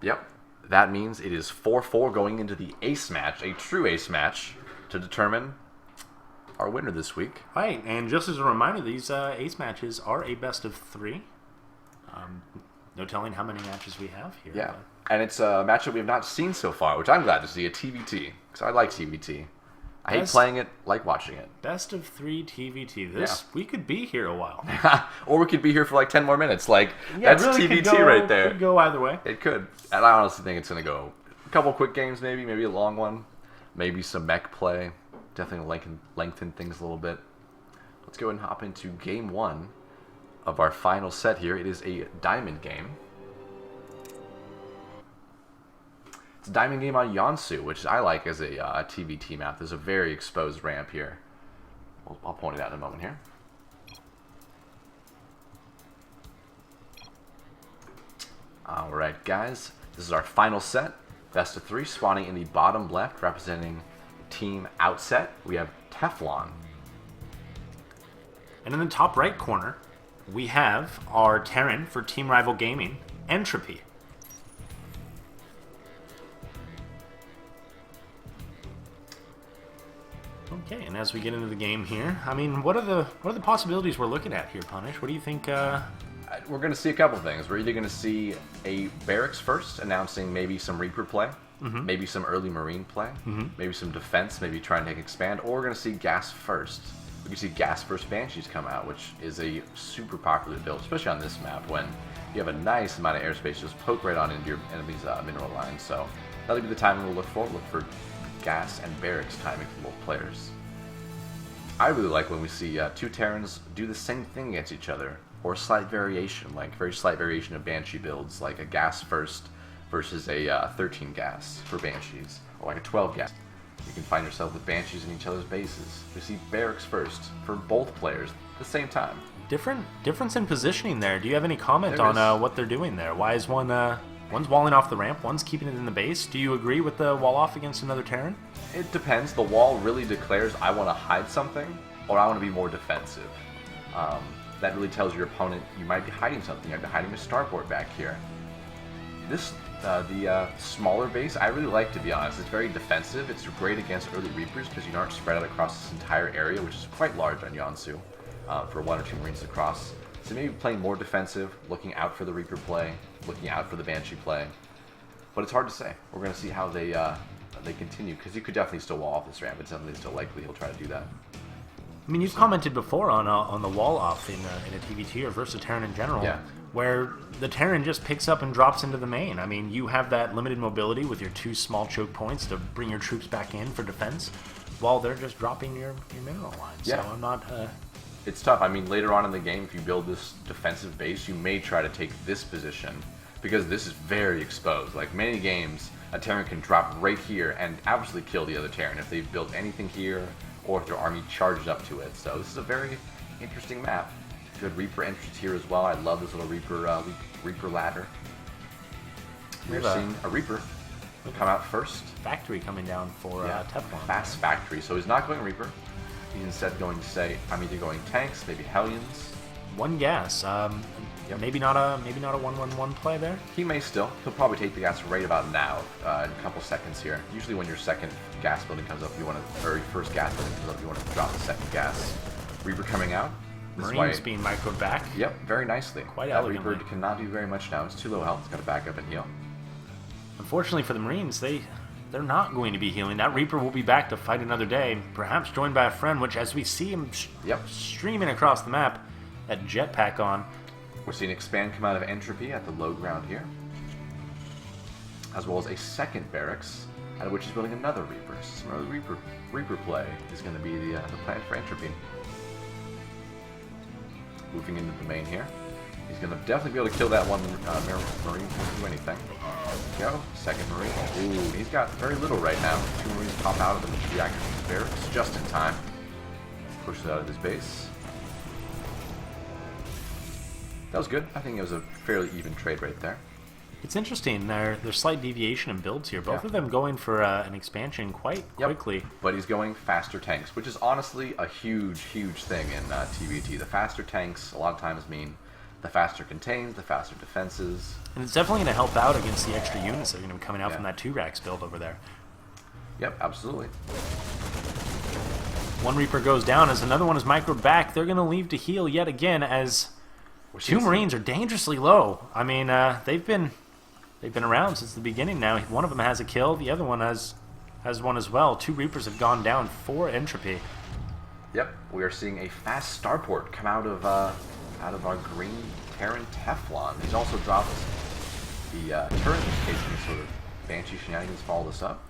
Yep. That means it is 4-4 going into the ace match, a true ace match, to determine our winner this week. Right, and just as a reminder, these ace matches are a best of 3. No telling how many matches we have here. Yeah, and it's a matchup we have not seen so far, which I'm glad to see, a TVT, because I like TVT. I hate playing it, like watching it. Best of 3 TVT. We could be here a while. Or we could be here for like 10 more minutes. Like, yeah, that's really TVT right there. It could go either way. It could. And I honestly think it's going to go a couple quick games maybe a long one. Maybe some mech play. Definitely lengthen things a little bit. Let's go and hop into game 1 of our final set here. It is a diamond game. It's a diamond game on Yonsu, which I like as a TVT map. There's a very exposed ramp here. I'll point it out in a moment here. Alright guys, this is our final set. Best of 3, spawning in the bottom left, representing Team Outset. We have Teflon. And in the top right corner, we have our Terran for Team Rival Gaming, Entropy. Okay, and as we get into the game here, I mean, what are the possibilities we're looking at here, Punish? What do you think? We're going to see a couple things. We're either going to see a barracks first, announcing maybe some Reaper play, maybe some early Marine play, maybe some defense, maybe try and take expand, or we're going to see gas first. We can see gas first Banshees come out, which is a super popular build, especially on this map when you have a nice amount of airspace. Just poke right on into your enemy's mineral line. So that'll be the timing we'll look for. Look for gas and barracks timing for both players. I really like when we see 2 Terrans do the same thing against each other, or a slight variation, like very slight variation of Banshee builds, like a gas first versus a 13 gas for Banshees, or like a 12 gas. You can find yourself with Banshees in each other's bases. We see barracks first for both players at the same time. Difference in positioning there. Do you have any comment on what they're doing there? Why is one's walling off the ramp, one's keeping it in the base? Do you agree with the wall off against another Terran? It depends. The wall really declares I want to hide something, or I want to be more defensive. That really tells your opponent you might be hiding something. You might be hiding a starport back here. This, the smaller base, I really like, to be honest. It's very defensive. It's great against early Reapers because you aren't spread out across this entire area, which is quite large on Yonsu, for 1 or 2 Marines to cross. So maybe playing more defensive, looking out for the Reaper play, looking out for the Banshee play. But it's hard to say. We're going to see how they continue, because you could definitely still wall off this ramp. It's definitely still likely he'll try to do that. I mean, you've commented before on the wall off in a TVT or versus Terran in general, where the Terran just picks up and drops into the main. I mean, you have that limited mobility with your 2 small choke points to bring your troops back in for defense, while they're just dropping your mineral line. Yeah. So I'm not... It's tough. I mean, later on in the game, if you build this defensive base, you may try to take this position, because this is very exposed. Like, many games, a Terran can drop right here and absolutely kill the other Terran if they've built anything here, or if their army charges up to it. So this is a very interesting map. Good Reaper entrance here as well. I love this little Reaper ladder. We're seeing a Reaper come out first. Factory coming down for Teflon. Fast factory. So he's not going Reaper. He's instead going to say, I'm either going tanks, maybe Hellions. 1 gas. Maybe not a 1-1-1 play there. He may still. He'll probably take the gas right about now, in a couple seconds here. Usually when your second gas building comes up, or your first gas building comes up, you want to drop the second gas. Reaper coming out. Marines being microed back. Yep, very nicely. Quite that elegantly. Reaper cannot do very much now. It's too low health. It's got to back up and heal. Unfortunately for the Marines, they're not going to be healing. That Reaper will be back to fight another day, perhaps joined by a friend, which, as we see him streaming across the map, that jetpack on. We're seeing expand come out of Entropy at the low ground here, as well as a second barracks, out of which he's building another Reaper. Some early Reaper play is going to be the plan for Entropy. Moving into the main here. He's going to definitely be able to kill that one Marine before do anything. There we go. Second Marine. Ooh, he's got very little right now. 2 Marines pop out of the reactor barracks just in time. Pushes out of his base. That was good. I think it was a fairly even trade right there. It's interesting. There's slight deviation in builds here. Both of them going for an expansion quite quickly. But he's going faster tanks, which is honestly a huge thing in TVT. The faster tanks a lot of times mean The faster contains, the faster defenses. And it's definitely going to help out against the extra units that are going to be coming out from that 2 racks build over there. Yep, absolutely. One Reaper goes down as another one is microed back. They're going to leave to heal yet again as 2 Marines are dangerously low. I mean, they've been around since the beginning now. One of them has a kill. The other one has one as well. 2 Reapers have gone down for Entropy. Yep, we are seeing a fast starport come out of our green Terran Teflon. He's also dropped the turret in case any sort of Banshee shenanigans follow this up.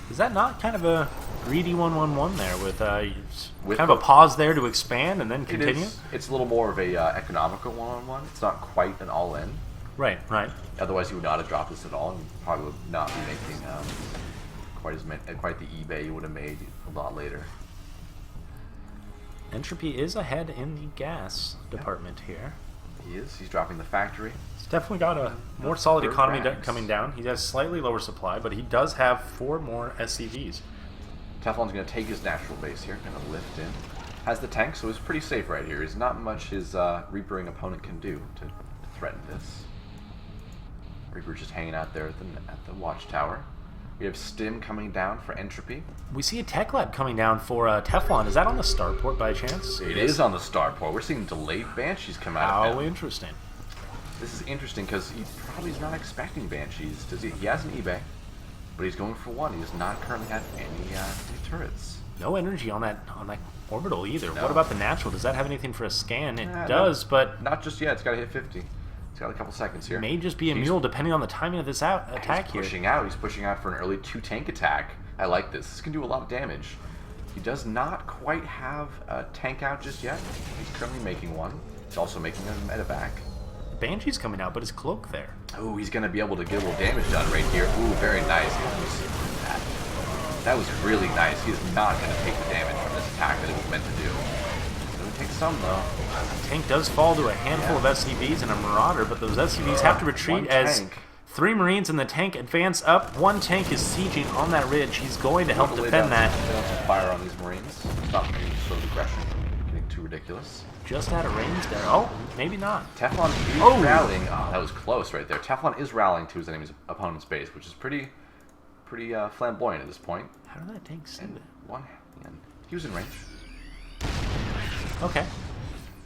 Is that not kind of a greedy 1-1-1 there with kind of a pause there to expand and then continue? It's a little more of a economical 1-on-1. It's not quite an all-in. Right. Otherwise, you would not have dropped this at all, and probably would not be making quite the eBay you would have made a lot later. Entropy is ahead in the gas department here. He is. He's dropping the factory. He's definitely got a more solid economy coming down. He has slightly lower supply, but he does have 4 more SCVs. Teflon's going to take his natural base here, going to lift in. Has the tank, so he's pretty safe right here. There's not much his Reapering opponent can do to threaten this. Reaper just hanging out there at the watchtower. We have Stim coming down for Entropy. We see a tech lab coming down for Teflon. Is that on the starport by chance? It is on the starport. We're seeing delayed Banshees come out of him. How interesting. This is interesting because he probably is not expecting Banshees. He has an eBay, but he's going for one. He does not currently have any turrets. No energy on that orbital either. No. What about the natural? Does that have anything for a scan? It does, no, but not just yet. It's got to hit 50. It's got a couple seconds here. May just be a mule depending on the timing of this attack here. He's pushing out for an early 2 tank attack. I like this. This can do a lot of damage. He does not quite have a tank out just yet. He's currently making one. He's also making a medevac. Banshee's coming out, but his cloak there. Oh, he's going to be able to get a little damage done right here. Ooh, very nice. That was really nice. He is not going to take the damage from this attack that it was meant to do. Going to take some, though. The tank does fall to a handful of SCVs and a Marauder, but those SCVs have to retreat as 3 Marines in the tank advance up. 1 tank is sieging on that ridge. He's going to help defend that. Fire on these Marines. Stop any sort of aggression from getting too ridiculous. Just out of range there. Oh, maybe not. Teflon is rallying. Oh, that was close right there. Teflon is rallying to his opponent's base, which is pretty flamboyant at this point. How did that tank see that? One hand. He was in range. Okay.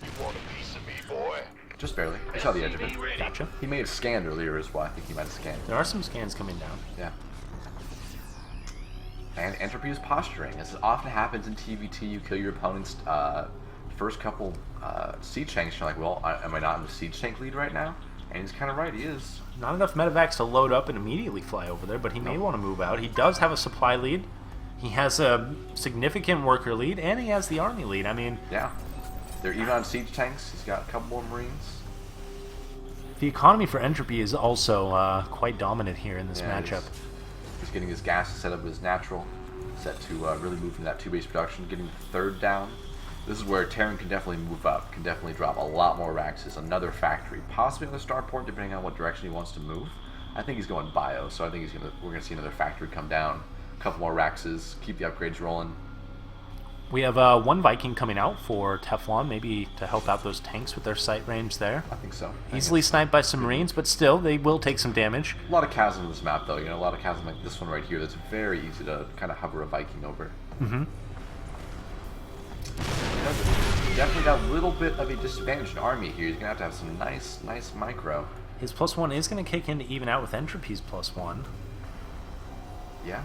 You want a piece of me, boy? Just barely. I saw the edge of it. Gotcha. He may have scanned earlier as well. I think he might have scanned. There are some scans coming down. Yeah. And Entropy is posturing. As often happens in TVT, you kill your opponent's first couple siege tanks. You're like, well, am I not in the siege tank lead right now? And he's kind of right. He is. Not enough medevacs to load up and immediately fly over there, but he may want to move out. He does have a supply lead. He has a significant worker lead, and he has the army lead. I mean... Yeah. They're even on siege tanks. He's got a couple more Marines. The economy for Entropy is also quite dominant here in this matchup. He's getting his gas set up his natural, set to really move from that 2-base production, getting the 3rd down. This is where Terran can definitely move up, can definitely drop a lot more Raxes, another factory, possibly another starport, depending on what direction he wants to move. I think he's going bio, so I think we're gonna see another factory come down, a couple more Raxes, keep the upgrades rolling. We have 1 Viking coming out for Teflon, maybe to help out those tanks with their sight range there. I think so. Easily sniped by some Marines, but still, they will take some damage. A lot of chasm in this map, though. You know, a lot of chasm like this one right here. That's very easy to kind of hover a Viking over. Mm-hmm. Definitely got a little bit of a disadvantaged army here. He's gonna have to have some nice micro. His +1 is gonna kick in to even out with Entropy's +1. Yeah.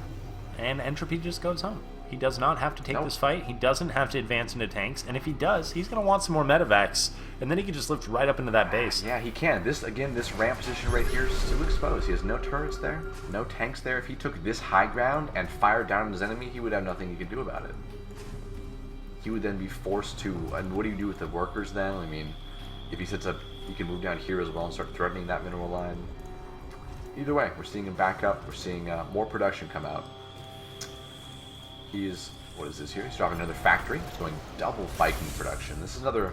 And Entropy just goes home. He does not have to take this fight. He doesn't have to advance into tanks. And if he does, he's going to want some more medevacs. And then he can just lift right up into that base. Yeah, he can. This ramp position right here is still exposed. He has no turrets there, no tanks there. If he took this high ground and fired down on his enemy, he would have nothing he could do about it. He would then be forced to... And what do you do with the workers then? I mean, if he sets up... He can move down here as well and start threatening that mineral line. Either way, we're seeing him back up. We're seeing more production come out. He's, what is this here? He's dropping another factory. He's going double Viking production. This is another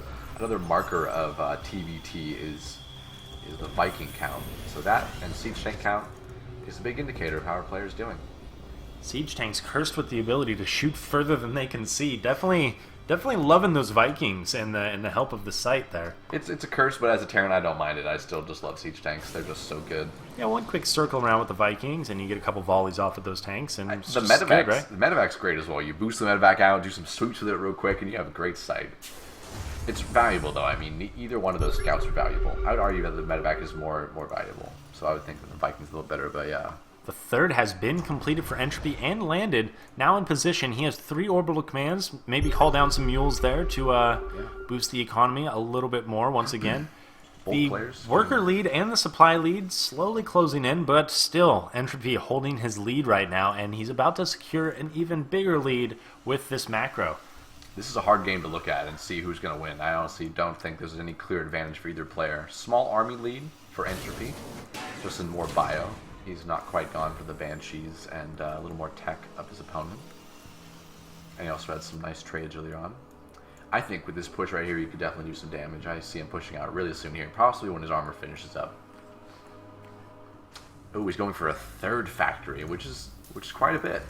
marker of TVT is the Viking count. So that and siege tank count is a big indicator of how our player's doing. Siege tanks cursed with the ability to shoot further than they can see. Definitely Definitely loving those Vikings and the help of the site there. It's a curse, but as a Terran, I don't mind it. I still just love siege tanks. They're just so good. Yeah, one quick circle around with the Vikings, and you get a couple volleys off of those tanks, and The medevac's great as well. You boost the medevac out, do some sweeps with it real quick, and you have a great sight. It's valuable, though. I mean, either one of those scouts are valuable. I would argue that the medevac is more valuable. So I would think that the Viking's a little better, but yeah. The third has been completed for Entropy and landed. Now in position, he has 3 orbital commands. Maybe call down some mules there to boost the economy a little bit more once again. The worker lead and the supply lead slowly closing in, but still Entropy holding his lead right now, and he's about to secure an even bigger lead with this macro. This is a hard game to look at and see who's going to win. I honestly don't think there's any clear advantage for either player. Small army lead for Entropy, just in more bio. He's not quite gone for the Banshees and a little more tech of his opponent. And he also had some nice trades earlier on. I think with this push right here, you could definitely do some damage. I see him pushing out really soon here, possibly when his armor finishes up. Oh, he's going for a 3rd factory, which is quite a bit.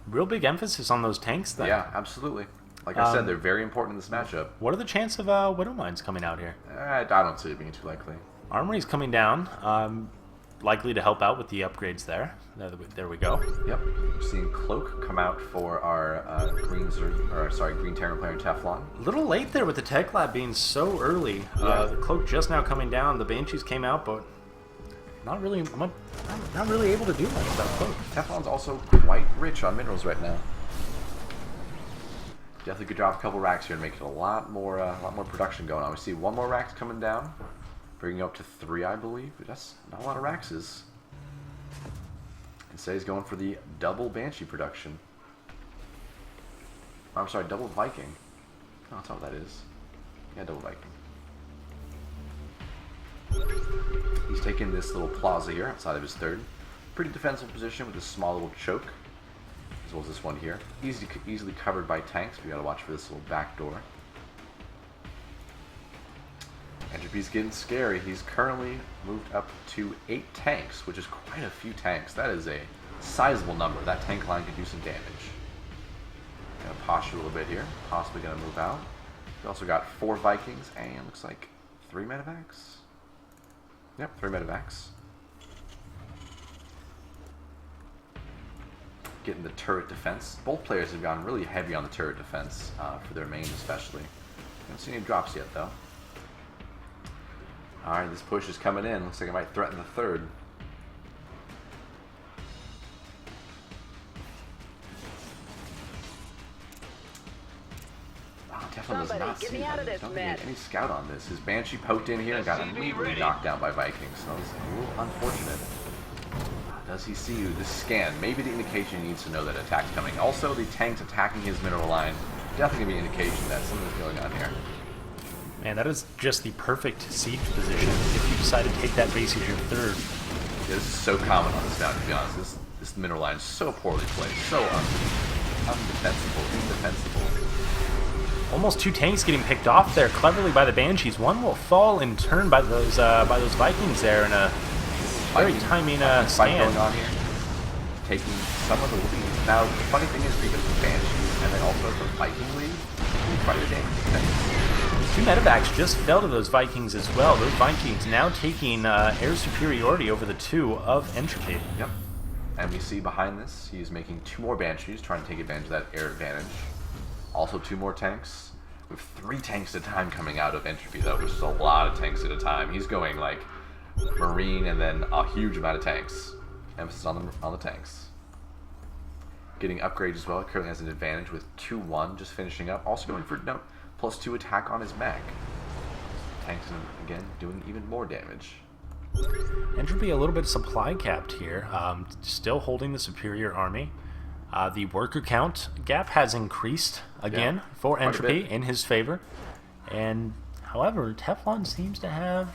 Real big emphasis on those tanks then. Yeah, absolutely. Like I said, they're very important in this matchup. What are the chances of Widow Mines coming out here? I don't see it being too likely. Armory's coming down, likely to help out with the upgrades there. There we go. Yep, we're seeing Cloak come out for our Green Terran player Teflon. A little late there with the Tech Lab being so early. The Cloak just now coming down. The Banshees came out, but not really able to do much with that Cloak. Teflon's also quite rich on minerals right now. Definitely could drop a couple racks here and make it a lot more production going on. We see 1 more rack coming down. Bringing up to 3, I believe. That's not a lot of Raxes. Instead, he's going for the double Banshee production. I'm sorry, double Viking. Oh, that's not what that is. Yeah, double Viking. He's taking this little plaza here outside of his 3rd. Pretty defensive position with this small little choke. As well as this one here. Easily covered by tanks. We gotta watch for this little back door. Entropy's getting scary. He's currently moved up to 8 tanks, which is quite a few tanks. That is a sizable number. That tank line could do some damage. Gonna posture a little bit here. Possibly gonna move out. We also got 4 Vikings and looks like 3 medevacs. Yep, 3 medevacs. Getting the turret defense. Both players have gone really heavy on the turret defense for their main especially. Don't see any drops yet though. Alright, this push is coming in. Looks like it might threaten the 3rd. Teflon does not see that. Don't get any scout on this. His Banshee poked in here and got immediately knocked down by Vikings. So it's a little unfortunate. Does he see you? This scan, maybe the indication he needs to know that attack's coming. Also, the tanks attacking his mineral line, definitely going to be an indication that something's going on here. Man, that is just the perfect siege position if you decide to take that base as your 3rd. Yeah, this is so common on this map, to be honest. This mineral line is so poorly played, so indefensible. Almost 2 tanks getting picked off there cleverly by the Banshees. One will fall in turn by those Vikings there in a very timing fight scan. going on here. Taking some of the lead. Now, the funny thing is because the Banshees and then also the Viking lead, quite a damage. 2 medevacs just fell to those Vikings as well. Those Vikings now taking air superiority over the 2 of Entropy. Yep. And we see behind this, he's making 2 more Banshees, trying to take advantage of that air advantage. Also 2 more tanks. With 3 tanks at a time coming out of Entropy, though, which is a lot of tanks at a time. He's going like Marine and then a huge amount of tanks. Emphasis on the tanks. Getting upgrades as well. Currently has an advantage with 2-1 just finishing up. Also going for +2 attack on his mech. Tanks, again, doing even more damage. Entropy a little bit supply capped here. Still holding the superior army. The worker count gap has increased again for Entropy in his favor. And, however, Teflon seems to have...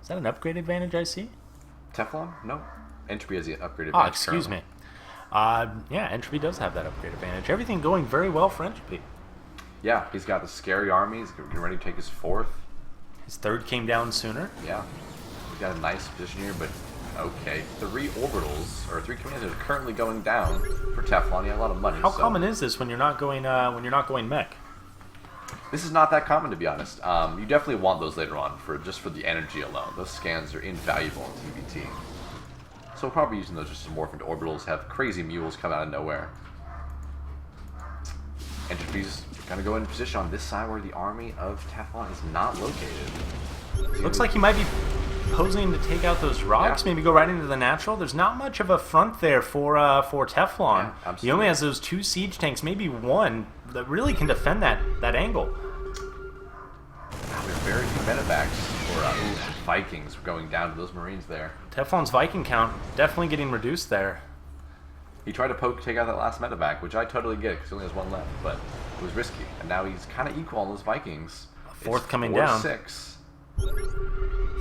Is that an upgrade advantage I see? Teflon? No. Entropy has the upgrade advantage. Oh, excuse me. Yeah, Entropy does have that upgrade advantage. Everything going very well for Entropy. Yeah, he's got the scary army. He's getting ready to take his 4th. His 3rd came down sooner. Yeah. He's got a nice position here, but Okay, 3 orbitals, or 3 commands are currently going down for Teflon. He had a lot of money. How common is this when you're not going mech? This is not that common, to be honest. You definitely want those later on, just for the energy alone. Those scans are invaluable in TVT. So we'll probably using those just to morph into orbitals, have crazy mules come out of nowhere. Entropy's gonna go in position on this side where the army of Teflon is not located. Looks like he might be posing to take out those rocks, maybe go right into the natural. There's not much of a front there for Teflon. Yeah, he only has those 2 siege tanks, maybe 1, that really can defend that angle. They're very few medevacs for Vikings going down to those Marines there. Teflon's Viking count definitely getting reduced there. He tried to take out that last medevac, which I totally get because he only has 1 left, but it was risky. And now he's kind of equal on those Vikings. Fourth coming down. 4-6.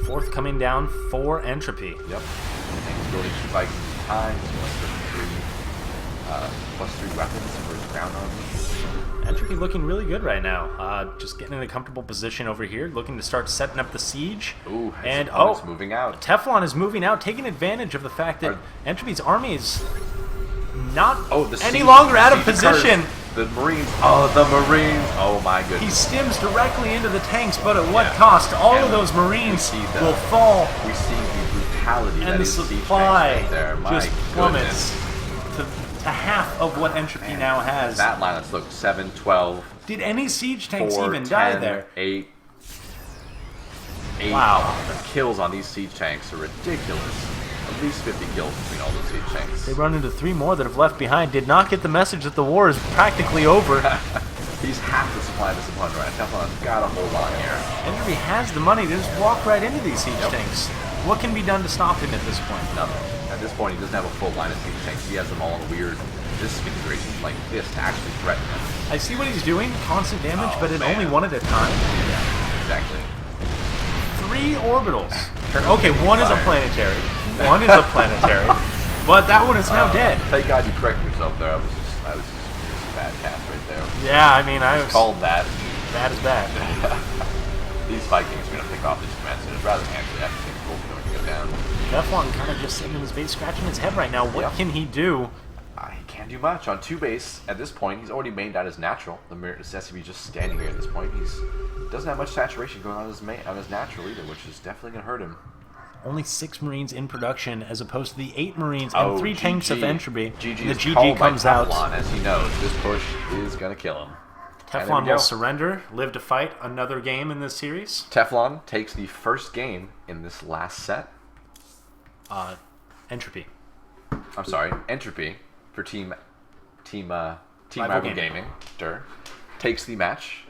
4th coming down for Entropy. Yep. And he's building 2 Vikings at a time. Plus 3 weapons for his ground army. Entropy looking really good right now. Just getting in a comfortable position over here, looking to start setting up the siege. Ooh, and it's moving out. Teflon is moving out, taking advantage of the fact that Entropy's army is not any longer out of position. The Marines, oh my goodness. He stims directly into the tanks, but at what cost? All of those Marines will fall. We see the brutality and the supply just plummets to half of what Entropy now has. That line, let's look, 7, 12. Did any siege tanks 4, even 10, die there? 8. Wow. The kills on these siege tanks are ridiculous. At least 50 kills between all those siege tanks. They run into 3 more that have left behind. Did not get the message that the war is practically over. He's half the supply of this opponent right now. Teflon's got a hold on here. Entropy has the money to just walk right into these siege tanks. What can be done to stop him at this point? Nothing. At this point, he doesn't have a full line of siege tanks. He has them all in weird configurations like this to actually threaten him. I see what he's doing. Constant damage, but it only 1 at a time. Yeah, exactly. 3 orbitals. Okay, 1 is a planetary. 1 is a planetary. But that one is now dead. Thank God you corrected yourself there. I was just a bad cast right there. Yeah, I mean, I was called that. Bad is bad. These Vikings are going to pick off these commands. It's rather handily. I think both going to go down. Teflon kind of just sitting in his base, scratching his head right now. What can he do? He can't do much. On 2 base, at this point, he's already mained out his natural. The SCB just standing here at this point. He doesn't have much saturation going on his natural either, which is definitely going to hurt him. Only 6 Marines in production as opposed to the 8 Marines and 3 tanks of Entropy. GG the GG comes out. As he knows, this push is going to kill him. Teflon will surrender, live to fight another game in this series. Teflon takes the first game in this last set. Entropy. I'm sorry, Entropy for Team Rival Gaming. Takes the match.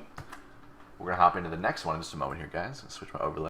We're going to hop into the next one in just a moment here, guys. Let's switch my overlay.